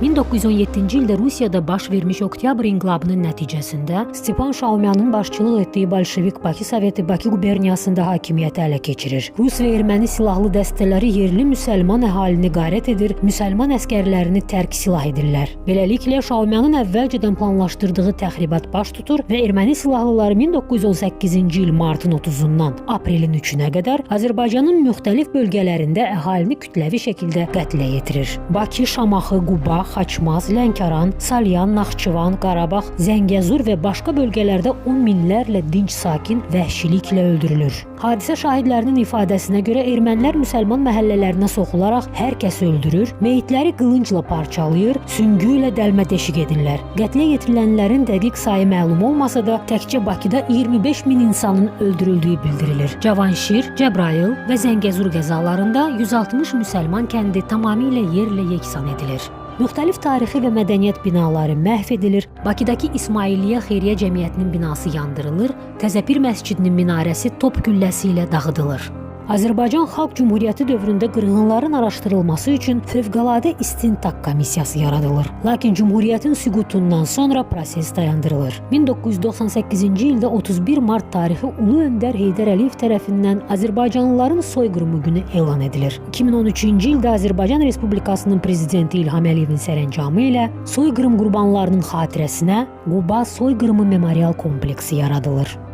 1917-ci ildə Rusiyada baş vermiş Oktyabr inqilabının nəticəsində Stepan Şaumyanın başçılıq etdiyi Bolşevik Bakı Soveti Bakı quberniyasında hakimiyyəti ələ keçirir. Rus və erməni silahlı dəstələri yerli müsəlman əhalini qarət edir, müsəlman əskərlərini tərk silah edirlər. Beləliklə Şaumyanın əvvəlcədən planlaşdırdığı təxribat baş tutur və erməni silahlıları 1918-ci il martın 30-dan aprelin 3-nə qədər Azərbaycanın müxtəlif bölgələrində əhalini kütləvi şəkildə qətlə yetirir. Bakı, Şamaxı, Quba, Xaçmaz, Lənkəran, Salyan, Naxçıvan, Qarabağ, Zəngəzur və başqa bölgələrdə 10 minlərlə dinc sakin vəhşiliklə öldürülür. Hadisə şahidlərinin ifadəsinə görə ermənilər müsəlman məhəllələrinə soxularaq hər kəsi öldürür, meyitləri qılıncla parçalayır, süngü ilə dəlmə-deşik edirlər. Qətlə yetirilənlərin dəqiq sayı məlum olmasa da, təkcə Bakıda 25 min insanın öldürüldüyü bildirilir. Cavanşir, Cəbrayıl və Zəngəzur qəzalarında 160 müsəlman kəndi tamamilə yerlə yeksan edilir. Müxtəlif tarixi və mədəniyyət binaları məhv edilir, Bakıdakı İsmailiyyə Xeyriyyə Cəmiyyətinin binası yandırılır, Təzəpir məscidinin minarəsi top gülləsi ilə dağıdılır. Azərbaycan Xalq Cümhuriyyəti dövründə qırğınların araşdırılması üçün Fövqəladə İstintaq Komissiyası yaradılır. Lakin Cümhuriyyətin süqutundan sonra proses dayandırılır. 1998-ci ildə 31 mart tarixi Ulu Öndər Heydər Əliyev tərəfindən Azərbaycanlıların soyqırımı günü elan edilir. 2013-cü ildə Azərbaycan Respublikasının prezidenti İlham Əliyevin sərəncamı ilə soyqırım qurbanlarının xatirəsinə Quba Soyqırımı Memorial kompleksi yaradılır.